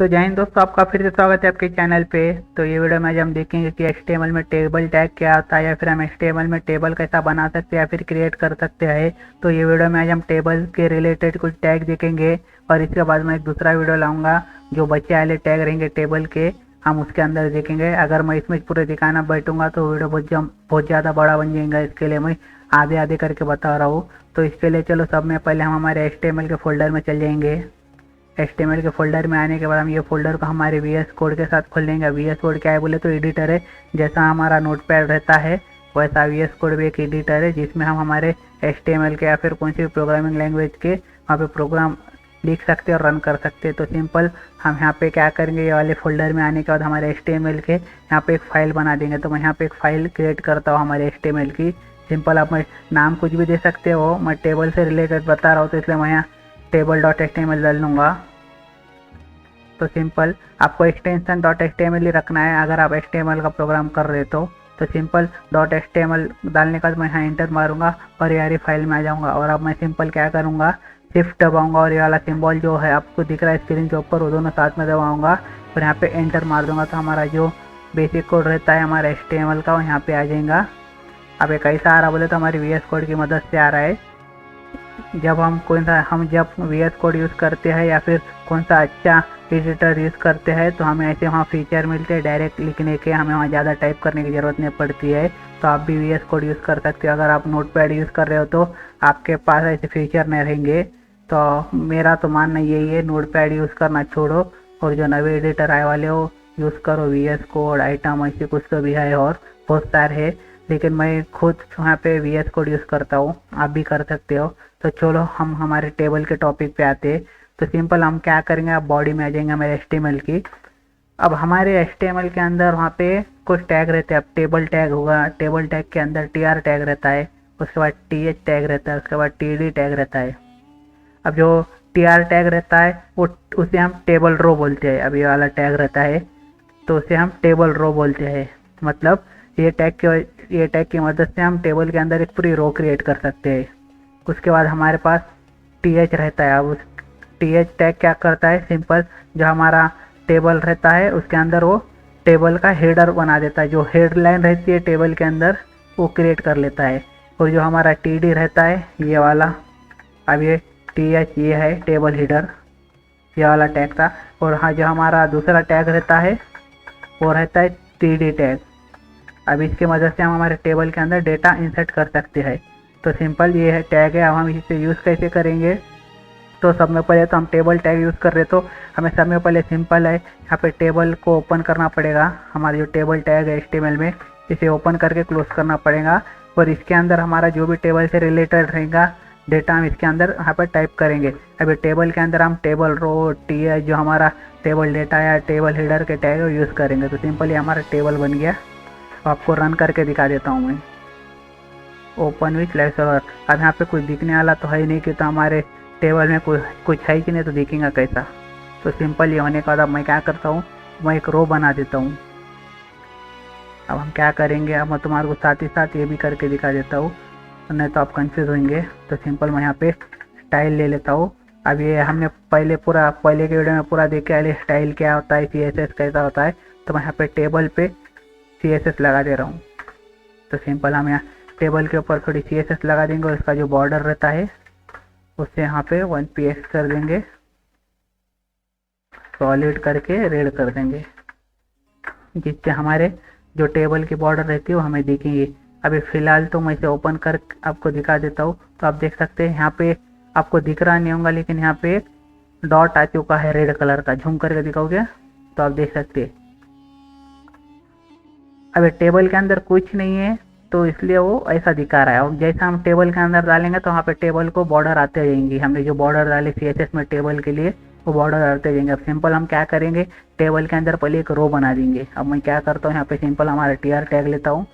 तो जय हिंद दोस्तों, आपका फिर से स्वागत है आपके चैनल पे। तो ये वीडियो में आज हम देखेंगे कि HTML में टेबल टैग क्या होता है, या फिर हम HTML में टेबल कैसा बना सकते हैं या फिर क्रिएट कर सकते हैं। तो ये वीडियो में आज हम टेबल के रिलेटेड कुछ टैग देखेंगे, और इसके बाद मैं एक दूसरा वीडियो लाऊंगा जो बचे वाले टैग रहेंगे टेबल के, हम उसके अंदर देखेंगे। अगर मैं इसमें पूरे दिखाना बैठूंगा तो वीडियो बहुत ज़्यादा बड़ा बन जाएगा, इसके लिए मैं आधे आधे करके बता रहा हूँ। तो इसके लिए चलो सब में पहले हम हमारे HTML के फोल्डर में चल जाएंगे। HTML के फोल्डर में आने के बाद हम ये फोल्डर को हमारे VS कोड के साथ खोल लेंगे। VS कोड क्या है बोले तो एडिटर है। जैसा हमारा नोटपैड रहता है वैसा VS कोड भी एक एडिटर है, जिसमें हम हमारे HTML के या फिर कौन सी प्रोग्रामिंग लैंग्वेज के वहाँ पे प्रोग्राम लिख सकते हैं और रन कर सकते हैं। तो सिंपल हम यहाँ पे क्या करेंगे, ये वाले फोल्डर में आने के बाद हमारे HTML के यहाँ पे एक फ़ाइल बना देंगे। तो मैं यहाँ पे एक फ़ाइल क्रिएट करता हूँ हमारे HTML की। सिंपल आप मैं नाम कुछ भी दे सकते हो, मैं टेबल से रिलेटेड बता रहा हूँ तो इसलिए मैं यहाँ table.html डाल लूँगा। तो सिंपल आपको एक्सटेंशन .html ही रखना है अगर आप HTML का प्रोग्राम कर रहे तो सिंपल .html डालने के बाद मैं यहाँ एंटर मारूंगा और ये फाइल में आ जाऊंगा। और अब मैं सिंपल क्या करूँगा, शिफ्ट दबाऊंगा और ये वाला सिंबल जो है आपको दिख रहा है स्क्रीन के ऊपर, वो दोनों साथ में दबाऊंगा और यहाँ पे एंटर मार दूंगा। तो हमारा जो बेसिक कोड रहता है हमारा HTML का वो यहाँ पे आ जाएगा। अब ये कैसा आ रहा बोले तो हमारी VS कोड की मदद से आ रहा है। जब जब VS कोड यूज़ करते हैं या फिर कौन सा अच्छा एडिटर यूज़ करते हैं तो हमें ऐसे वहाँ फीचर मिलते हैं डायरेक्ट लिखने के, हमें वहाँ ज़्यादा टाइप करने की ज़रूरत नहीं पड़ती है। तो आप भी VS कोड यूज़ कर सकते हो। अगर आप नोटपैड यूज़ कर रहे हो तो आपके पास ऐसे फीचर नहीं रहेंगे। तो मेरा तो मानना यही है, नोटपैड यूज़ करना छोड़ो और जो नए एडिटर आए वाले हो यूज़ करो। VS कोड, आइटम, ऐसे कुछ तो भी है और बहुत सारे है, लेकिन मैं खुद वहाँ पे VS कोड यूज़ करता हूँ, आप भी कर सकते हो। तो चलो हम हमारे टेबल के टॉपिक पे आते हैं। तो सिंपल हम क्या करेंगे, आप बॉडी में आ जाएंगे हमारे HTML की। अब हमारे HTML के अंदर वहाँ पे कुछ टैग रहते हैं। अब टेबल टैग होगा, टेबल टैग के अंदर TR टैग रहता है, उसके बाद TH टैग रहता है, उसके बाद TD टैग रहता है। अब जो TR टैग रहता है वो उसे हम टेबल रो बोलते हैं। अब ये वाला टैग रहता है तो उसे हम टेबल रो बोलते हैं। मतलब ये टैग की मदद से हम टेबल के अंदर एक पूरी रो क्रिएट कर सकते हैं। उसके बाद हमारे पास TH रहता है। अब उस TH टैग क्या करता है, सिंपल जो हमारा टेबल रहता है उसके अंदर वो टेबल का हेडर बना देता है। जो हेडलाइन रहती है टेबल के अंदर वो क्रिएट कर लेता है। और जो हमारा TD रहता है ये वाला, अब ये TH ये है टेबल हेडर, ये वाला टैग था। और हाँ, जो हमारा दूसरा टैग रहता है वो रहता है TD टैग। अब इसकी मदद से हम हमारे टेबल के अंदर डेटा इंसर्ट कर सकते हैं। तो सिंपल ये है टैग है। अब हम इसे यूज़ कैसे करेंगे, तो सब में पहले तो हम टेबल टैग यूज़ कर रहे तो हमें सब में पहले सिंपल है यहाँ पे टेबल को ओपन करना पड़ेगा। हमारा जो टेबल टैग है HTML में इसे ओपन करके क्लोज करना पड़ेगा, और इसके अंदर हमारा जो भी टेबल से रिलेटेड रहेगा डेटा हम इसके अंदर यहाँ पर टाइप करेंगे। अभी टेबल के अंदर हम टेबल रो TH जो हमारा टेबल डेटा या टेबल हेडर के टैग यूज़ करेंगे। तो सिंपल ये हमारा टेबल बन गया। आपको रन करके दिखा देता हूँ मैं, ओपन विथ लाइव सर्वर। अब यहाँ पे कुछ दिखने वाला तो है ही नहीं कि तो हमारे टेबल में कुछ है कि नहीं, तो दिखेगा कैसा। तो सिंपल ये होने के बाद अब मैं क्या करता हूँ, मैं एक रो बना देता हूँ। अब हम क्या करेंगे, अब मैं तुम्हारे को साथ ही साथ ये भी करके दिखा देता हूँ, नहीं तो आप कंफ्यूज होंगे। तो सिंपल मैं यहाँ पे स्टाइल ले लेता हूँ। अब ये हमने पहले के वीडियो में पूरा देखे आए स्टाइल क्या होता है, CSS कैसा होता है। तो मैं यहाँ पे टेबल पे CSS लगा दे रहा हूँ। तो सिंपल हम यहाँ टेबल के ऊपर थोड़ी CSS लगा देंगे और इसका जो बॉर्डर रहता है उससे यहाँ पे 1px कर देंगे, सॉलिड करके रेड कर देंगे, जिससे हमारे जो टेबल की बॉर्डर रहती है वो हमें दिखेंगी। अभी फ़िलहाल तो मैं इसे ओपन कर आपको दिखा देता हूँ। तो आप देख सकते हैं यहाँ पे आपको दिख रहा नहीं होगा, लेकिन यहाँ पे एक डॉट आ चुका है रेड कलर का। झूम करके दिखाओगे तो आप देख सकते हैं। अभी टेबल के अंदर कुछ नहीं है तो इसलिए वो ऐसा दिखा रहा है। और जैसा हम टेबल के अंदर डालेंगे तो वहाँ पे टेबल को बॉर्डर आते जाएंगे। हमने जो बॉर्डर डाले CSS में टेबल के लिए वो बॉर्डर आते जाएंगे। अब सिंपल हम क्या करेंगे, टेबल के अंदर पहले एक रो बना देंगे। अब मैं क्या करता हूँ, यहाँ पे सिंपल हमारा TR टैग लेता हूँ,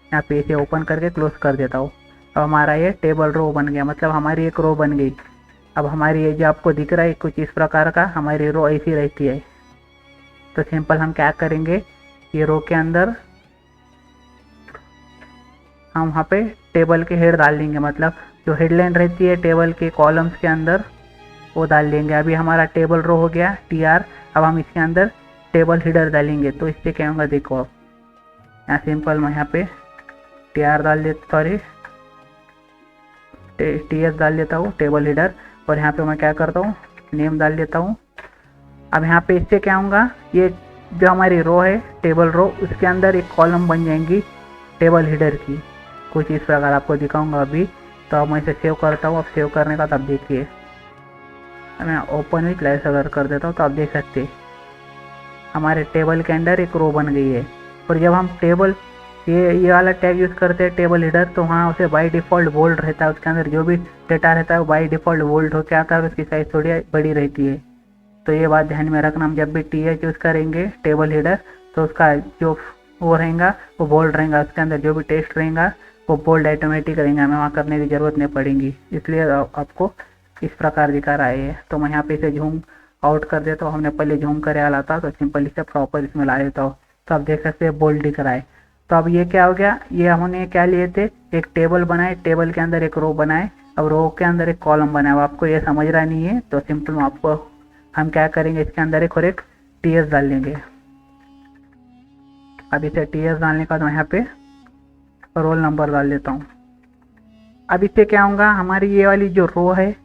यहाँ पे इसे ओपन करके क्लोज कर देता हूँ। अब हमारा ये टेबल रो बन गया, मतलब हमारी एक रो बन गई। अब हमारी ये जो आपको दिख रहा है कुछ इस प्रकार का हमारी रो ऐसी रहती है। तो सिंपल हम क्या करेंगे, ये रो के अंदर हम वहाँ पे टेबल के हेड डाल देंगे। मतलब जो हेडलाइन रहती है टेबल के कॉलम्स के अंदर वो डाल देंगे। अभी हमारा टेबल रो हो गया TR। अब हम इसके अंदर टेबल हीडर डालेंगे। तो इससे क्या होगा देखो, आप यहाँ सिंपल मैं यहाँ पे TR डाल देता, सॉरी TS डाल देता हूँ टेबल हीडर। और यहाँ पे मैं क्या करता हूँ, नेम डाल देता हूँ। अब यहाँ पे इससे क्या होगा, ये जो हमारी रो है टेबल रो, उसके अंदर एक कॉलम बन जाएंगी टेबल हीडर की। कुछ इस प्रकार आपको दिखाऊंगा अभी। तो अब मैं इसे सेव करता हूँ। अब सेव करने का, तो आप देखिए मैं ओपन विथ लाइव अगर कर देता हूँ तो आप देख सकते हैं हमारे टेबल के अंदर एक रो बन गई है। और जब हम टेबल ये वाला टैग यूज़ करते हैं टेबल हीडर, तो वहाँ उसे बाय डिफ़ॉल्ट बोल्ड रहता है। उसके अंदर जो भी डेटा रहता है वो बाय डिफ़ॉल्ट बोल्ड होकर आता है और उसकी साइज़ थोड़ी बड़ी रहती है। तो ये बात ध्यान में रखना, हम जब भी TH यूज़ करेंगे टेबल हीडर तो उसका जो वो रहेगा वो बोल्ड रहेगा। उसके अंदर जो भी टेक्स्ट रहेगा वो बोल्ड ऑटोमेटिक रहेगा, हमें वहाँ करने की ज़रूरत नहीं पड़ेगी। इसलिए आपको इस प्रकार दिखा रहा है। तो मैं यहाँ पे इसे झूम आउट कर देता हूँ। हमने पहले झूम कर वाला था, तो सिंपल इसे प्रॉपर इसमें ला देता हूँ। तो आप देख सकते हैं बोल्ड दिख रहा है। तो अब ये क्या हो गया, ये हमने क्या लिए थे, एक टेबल बनाए, टेबल के अंदर एक रो बनाए, अब रो के अंदर एक कॉलम बनाया। अब आपको ये समझ रहा नहीं है तो सिंपल आपको हम क्या करेंगे, इसके अंदर एक और एक TS डाल लेंगे। अब इसे TS डालने का तो यहाँ पे रोल नंबर डाल देता हूँ। अब इससे क्या होगा, हमारी ये वाली जो रो है,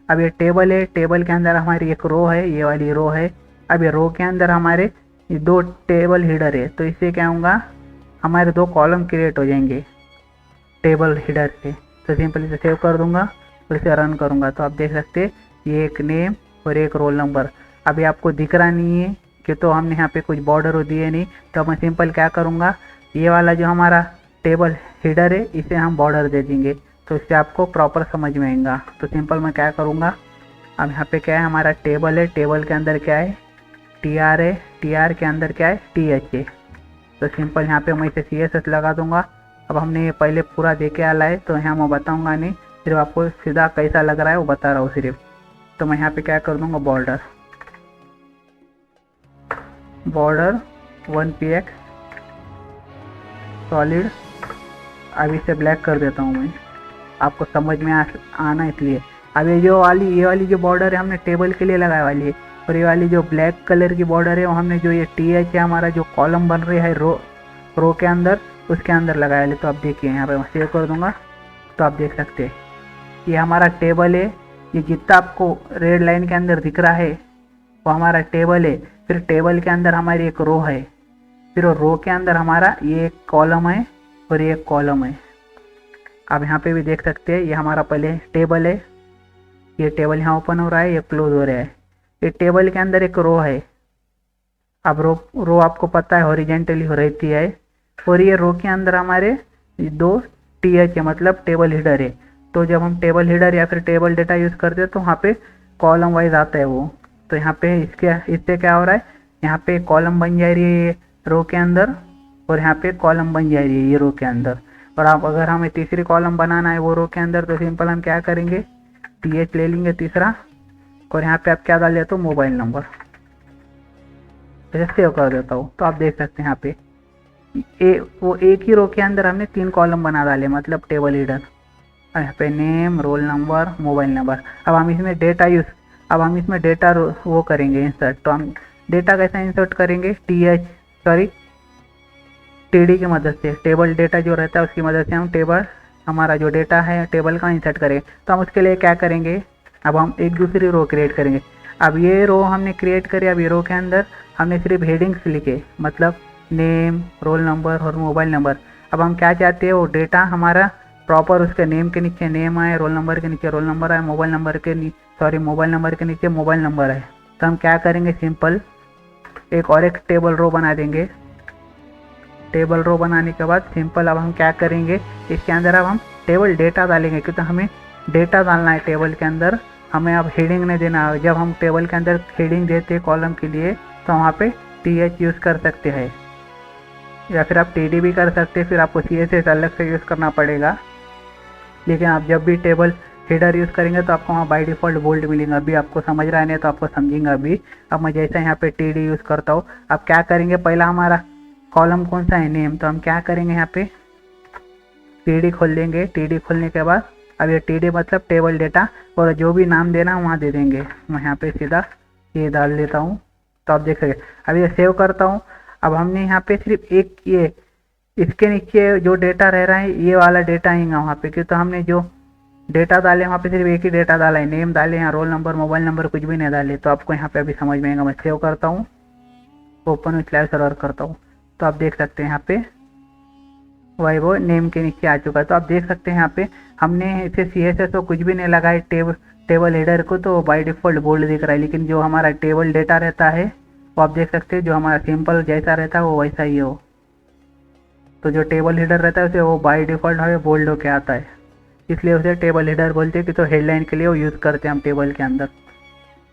अब ये टेबल है, टेबल के अंदर हमारी एक रो है, ये वाली रो है। अब ये रो के अंदर हमारे ये 2 टेबल हीडर है। तो इससे क्या होगा, हमारे 2 कॉलम क्रिएट हो जाएंगे टेबल हीडर से। तो सिंपल इसे सेव कर दूंगा और इसे रन करूंगा। तो आप देख सकते हैं ये एक नेम और एक रोल नंबर। अभी आपको दिख रहा नहीं है कि तो हमने यहाँ पे कुछ बॉर्डर दिए नहीं। तो मैं सिंपल क्या करूँगा, ये वाला जो हमारा टेबल हीडर है इसे हम बॉर्डर दे देंगे, तो इससे आपको प्रॉपर समझ में आएगा। तो सिंपल मैं क्या करूँगा, अब यहाँ पे क्या है, हमारा टेबल है, टेबल के अंदर क्या है TR है, TR के अंदर क्या है TH है। तो सिंपल यहाँ पे मैं इसे CSS लगा दूंगा। अब हमने ये पहले पूरा देखे आला है, तो यहाँ मैं बताऊँगा नहीं, सिर्फ आपको सीधा कैसा लग रहा है वो बता रहा हूँ सिर्फ। तो मैं यहाँ पे क्या कर दूँगा, बॉर्डर 1px सॉलिड। अब इसे ब्लैक कर देता हूँ मैं, आपको समझ में आना इसलिए। अब ये वाली जो बॉर्डर है हमने टेबल के लिए लगाए वाली है, और ये वाली जो ब्लैक कलर की बॉर्डर है वो हमने जो ये TH है हमारा जो कॉलम बन रही है रो के अंदर, उसके अंदर लगाया है। तो आप देखिए यहाँ पे मैं सेव कर दूंगा। तो आप देख सकते हैं ये हमारा टेबल है, ये जितना आपको रेड लाइन के अंदर दिख रहा है वो हमारा टेबल है। फिर टेबल के अंदर हमारी एक रो है, फिर रो के अंदर हमारा ये एक कॉलम है और ये एक कॉलम है। आप यहाँ पे भी देख सकते हैं ये हमारा पहले टेबल है, ये टेबल यहाँ ओपन हो रहा है, ये क्लोज हो रहा है। ये टेबल के अंदर एक रो है। अब रो आपको पता है हॉरिजेंटली हो रहती है, और ये रो के अंदर हमारे 2 TH है, मतलब टेबल हीडर है। तो जब हम टेबल हीडर या फिर टेबल डेटा यूज़ करते हैं तो वहाँ पे कॉलम वाइज आता है वो। तो यहाँ पे इससे क्या हो रहा है, यहाँ पे कॉलम बन जा रही है ये रो के अंदर, और यहाँ पे कॉलम बन जा रही है ये रो के अंदर। और आप अगर हमें तीसरी कॉलम बनाना है वो रो के अंदर, तो सिंपल हम क्या करेंगे, TH ले लेंगे तीसरा, और यहाँ पे आप क्या डाल देते हो, मोबाइल नंबर। जैसे सेव कर देता हूँ। तो आप देख सकते हैं यहाँ पे वो एक ही रो के अंदर हमने 3 कॉलम बना डाले, मतलब टेबल हीडर। और यहाँ पे name, roll number, mobile number. अब हम इसमें डेटा वो करेंगे इंसर्ट। तो हम डेटा कैसे इंसर्ट करेंगे, TD की मदद से, टेबल डेटा जो रहता है उसकी मदद से हम हमारा जो डेटा है टेबल का इंसर्ट करेंगे। तो हम उसके लिए क्या करेंगे, अब हम एक दूसरी रो क्रिएट करेंगे। अब ये रो हमने क्रिएट करी, अब ये रो के अंदर हमने सिर्फ हेडिंग्स लिखे, मतलब नेम, रोल नंबर और मोबाइल नंबर। अब हम क्या चाहते हैं, वो डेटा हमारा प्रॉपर उसके नेम के नीचे नेम आए, रोल नंबर के नीचे रोल नंबर आए, मोबाइल नंबर के नीचे मोबाइल नंबर आए। तो हम क्या करेंगे, सिंपल एक टेबल रो बना देंगे। टेबल रो बनाने के बाद सिंपल अब हम क्या करेंगे, इसके अंदर अब हम टेबल डेटा डालेंगे, क्योंकि हमें डेटा डालना है टेबल के अंदर, हमें अब हेडिंग नहीं देना है। जब हम टेबल के अंदर हेडिंग देते हैं कॉलम के लिए, तो वहाँ पे TH यूज़ कर सकते हैं, या फिर आप TD भी कर सकते हैं, फिर आपको CSS अलग से यूज़ करना पड़ेगा। लेकिन आप जब भी टेबल हेडर यूज़ करेंगे तो आपको वहाँ बाय डिफ़ॉल्ट बोल्ड मिलेगा। अभी आपको समझ रहा है नहीं तो आपको समझेंगे अभी। अब मैं जैसे यहाँ पे TD यूज़ करता हूँ, अब क्या करेंगे, पहला हमारा कॉलम कौन सा है, नेम। तो हम क्या करेंगे, यहाँ पे TD खोल लेंगे। TD खोलने के बाद अब ये टी डी मतलब टेबल डेटा, और जो भी नाम देना वहाँ दे देंगे। मैं यहाँ पे सीधा ये डाल देता हूँ, तो आप देख सकें। अब ये सेव करता हूँ। अब हमने यहाँ पे सिर्फ एक ये इसके नीचे जो डेटा रह रहा है ये वाला डेटा आएगा वहाँ पे, क्यों तो हमने जो डेटा डाले वहाँ पे सिर्फ एक ही डेटा डाला है, नेम डाले हैं, रोल नंबर मोबाइल नंबर कुछ भी नहीं डाले। तो आपको यहाँ पे अभी समझ में आएगा। मैं सेव करता हूँ, ओपन विथ लाइव सर्वर करता हूँ, तो आप देख सकते हैं यहाँ पे वही वो नेम के नीचे आ चुका है। तो आप देख सकते हैं यहाँ पे हमने इसे CSS तो कुछ भी नहीं लगाए टेबल हेडर को, तो बाय डिफ़ॉल्ट बोल्ड दिख रहा है। लेकिन जो हमारा टेबल डेटा रहता है वो आप देख सकते हैं जो हमारा सिंपल जैसा रहता है वो वैसा ही हो। तो जो टेबल हेडर रहता है उसे वो बाय डिफ़ॉल्ट हमें बोल्ड होके आता है, इसलिए उसे टेबल हेडर बोलते हैं कि तो हेडलाइन के लिए वो यूज़ करते हैं हम टेबल के अंदर।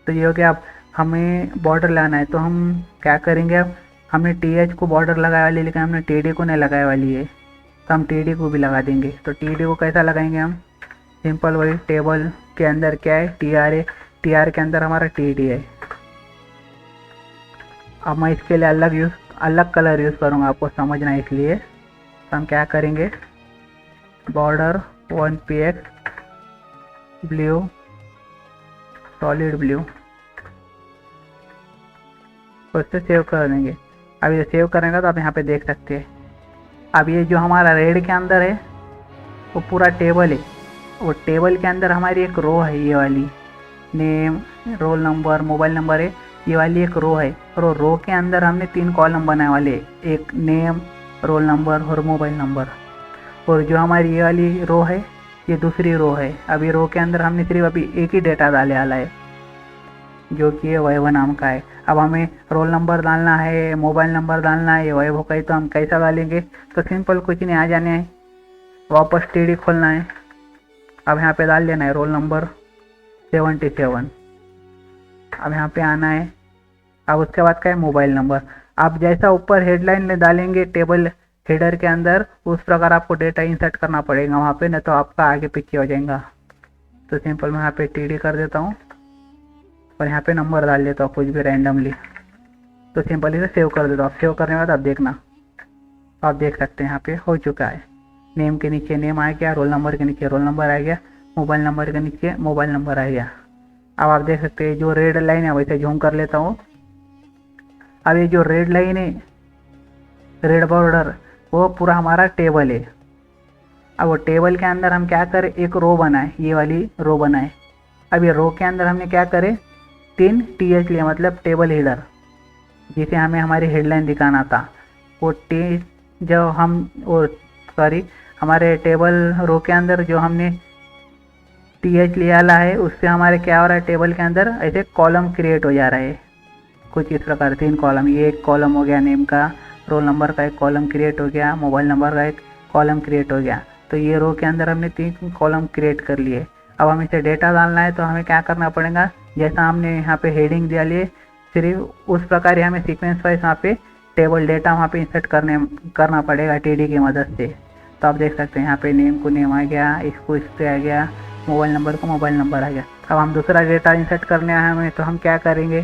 तो ये हो गया। अब हमें बॉर्डर लाना है, तो हम क्या करेंगे, अब हमने TH को बॉर्डर लगाया वाली, लेकिन हमने TD को नहीं लगाया वाली है, तो हम TD को भी लगा देंगे। तो TD को कैसा लगाएंगे हम, सिंपल वही टेबल के अंदर क्या है TR है, TR के अंदर हमारा TD है। अब मैं इसके लिए अलग कलर यूज़ करूँगा, आपको समझना है इसलिए। तो हम क्या करेंगे, border 1px blue, solid blue, उससे सेव कर देंगे। अब ये सेव करेंगे तो आप यहाँ पे देख सकते हैं। अब ये जो हमारा रेड के अंदर है वो पूरा टेबल है, वो टेबल के अंदर हमारी एक रो है, ये वाली name roll number mobile number है, ये वाली एक रो है। और रो के अंदर हमने 3 कॉलम बनाए वाले, एक नेम रोल नंबर और मोबाइल नंबर। और जो हमारी ये वाली रो है ये दूसरी रो है। अब ये रो के अंदर हमने सिर्फ अभी एक ही डेटा डाले वाला है जो कि ये वैभव नाम का है। अब हमें रोल नंबर डालना है, मोबाइल नंबर डालना है, ये वैभव का ही, तो हम कैसा डालेंगे, तो सिंपल कुछ नहीं, आ जाने है, वापस TD खोलना है। अब यहाँ पे डाल देना है रोल नंबर 77। अब यहाँ पे आना है। अब उसके बाद क्या है, मोबाइल नंबर। आप जैसा ऊपर हेडलाइन में डालेंगे टेबल हेडर के अंदर, उस प्रकार आपको डेटा इंसर्ट करना पड़ेगा वहाँ पे, नहीं तो आपका आगे पीछे हो जाएगा। तो सिंपल मैं यहाँ पे TD कर देता हूँ और यहाँ पे नंबर डाल देता हूँ कुछ भी रैंडमली। तो सिंपल इसे सेव कर देता हूँ। सेव करने के बाद आप देखना, तो आप देख सकते हैं यहाँ पे हो चुका है। नेम के नीचे नेम आ गया, रोल नंबर के नीचे रोल नंबर आ गया, मोबाइल नंबर के नीचे मोबाइल नंबर आ गया। अब आप देख सकते हैं जो रेड लाइन है वैसे जूम कर लेता हूँ। अब ये जो रेड लाइन है, रेड बॉर्डर, वो पूरा हमारा टेबल है। अब वो टेबल के अंदर हम क्या करें, एक रो बनाए, ये वाली रो बनाए। अब ये रो के अंदर हमने क्या करें, 3 TH लिया, मतलब टेबल हेडर, जिसे हमें हमारी हेडलाइन दिखाना था। वो जो हम वो सॉरी हमारे टेबल रो के अंदर जो हमने TH लिया वाला है, उससे हमारे क्या हो रहा है, टेबल के अंदर ऐसे कॉलम क्रिएट हो जा रहा है कुछ इस प्रकार। 3 कॉलम, ये एक कॉलम हो गया नेम का, रोल नंबर का एक कॉलम क्रिएट हो गया, मोबाइल नंबर का एक कॉलम क्रिएट हो गया। तो ये रो के अंदर हमने 3 कॉलम क्रिएट कर लिए। अब हमें इसे डेटा डालना है, तो हमें क्या करना पड़ेगा, जैसा हमने यहाँ पे हेडिंग दिया लिए सिर्फ उस प्रकार ही हमें सीक्वेंस वाइज वहाँ पे टेबल डेटा वहाँ पे इंसर्ट करना पड़ेगा TD की मदद से। तो आप देख सकते हैं यहाँ पे नेम को नेम आ गया, इसको इस पे आ गया, मोबाइल नंबर को मोबाइल नंबर आ गया। अब हम दूसरा डेटा इंसर्ट करने आए हमें, तो हम क्या करेंगे,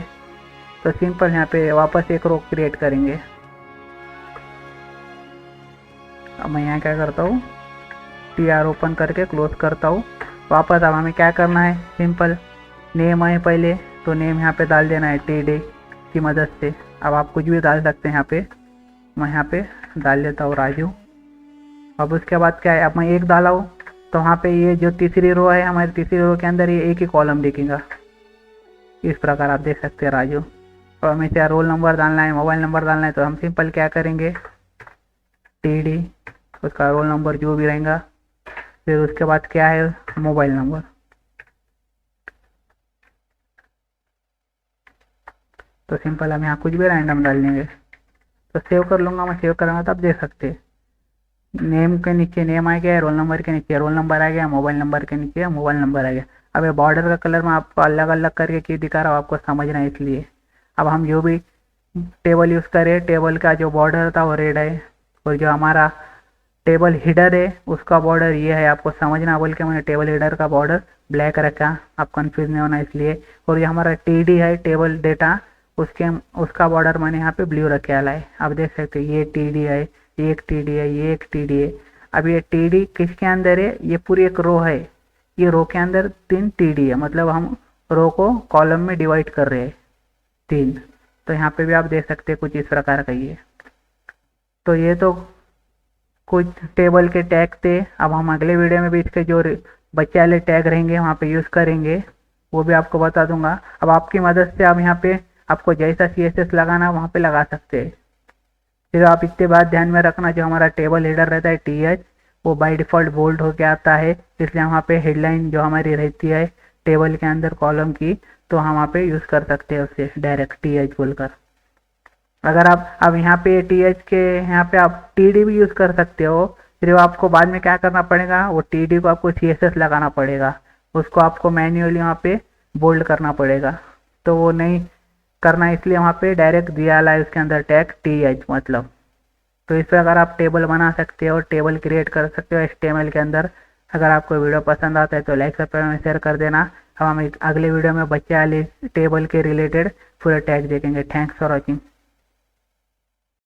तो सिंपल यहाँ पे वापस एक रो क्रिएट करेंगे। अब मैं यहाँ क्या करता हूँ, TR ओपन करके क्लोज करता हूँ वापस। अब हमें क्या करना है, सिंपल नेम है पहले, तो नेम यहाँ पे डाल देना है TD की मदद से। अब आप कुछ भी डाल सकते हैं यहाँ पे, मैं यहाँ पे डाल देता हूँ राजू। अब उसके बाद क्या है, अब मैं एक डाला हूँ, तो वहाँ पे ये जो तीसरी रो है, हमारी तीसरी रो के अंदर ये एक ही कॉलम दिखेगा, इस प्रकार आप देख सकते हैं राजू। और हमें क्या रोल नंबर डालना है, मोबाइल नंबर डालना है, तो हम सिंपल क्या करेंगे, TD, उसका रोल नंबर जो भी रहेगा, फिर उसके बाद क्या है, मोबाइल नंबर। तो सिंपल हम यहाँ कुछ भी रैंडम डाल देंगे। तो सेव कर लूँगा मैं, सेव करूँगा तो आप देख सकते हैं नेम के नीचे नेम आ गया, रोल नंबर के नीचे रोल नंबर आ गया, मोबाइल नंबर के नीचे मोबाइल नंबर आ गया। अब ये बॉर्डर का कलर मैं आपको अलग अलग करके क्यों दिखा रहा हूँ, आपको समझना है इसलिए। अब हम जो भी टेबल यूज़ करें, टेबल का जो बॉर्डर था वो रेड है, और जो हमारा टेबल हेडर है उसका बॉर्डर ये है, आपको समझना बोल के मैंने टेबल हेडर का बॉर्डर ब्लैक रखा, आप कंफ्यूज नहीं होना इसलिए। और ये हमारा TD है, टेबल डेटा, उसका बॉर्डर मैंने यहाँ पे ब्लू रखे वाला है। आप देख सकते हैं ये TD है, ये एक TD है, ये एक TD है। अब ये TD किसके अंदर है, ये पूरी एक रो है, ये रो के अंदर 3 TD है, मतलब हम रो को कॉलम में डिवाइड कर रहे हैं 3। तो यहाँ पे भी आप देख सकते हैं कुछ इस प्रकार का ये। तो ये तो कुछ टेबल के टैग थे। अब हम अगले वीडियो में भी इसके जो बच्चे वाले टैग रहेंगे वहाँ पे यूज़ करेंगे, वो भी आपको बता दूंगा। अब आपकी मदद से आप यहाँ पे आपको जैसा CSS लगाना वहाँ पे लगा सकते हैं। फिर आप इतने बात ध्यान में रखना, जो हमारा टेबल हेडर रहता है TH, वो बाय डिफ़ॉल्ट बोल्ड होके आता है, इसलिए वहाँ पे हेडलाइन जो हमारी रहती है टेबल के अंदर कॉलम की, तो हम वहाँ पे यूज़ कर सकते हैं उससे डायरेक्ट TH बोलकर। अगर आप अब यहाँ पे TH के यहाँ पे आप TD भी यूज़ कर सकते हो। फिर आपको बाद में क्या करना पड़ेगा, वो TD को आपको CSS लगाना पड़ेगा, उसको आपको मैन्युअली वहाँ पे बोल्ड करना पड़ेगा। तो वो नहीं करना, इसलिए वहाँ पे डायरेक्ट दिया है उसके अंदर टैग TH मतलब। तो इस प्रकार आप टेबल बना सकते हो और टेबल क्रिएट कर सकते हो HTML के अंदर। अगर आपको वीडियो पसंद आता है तो लाइक सब्सक्राइब में शेयर कर देना। अब हम अगले वीडियो में बच्चे वाले टेबल के रिलेटेड पूरे टैग देखेंगे। Thanks for watching.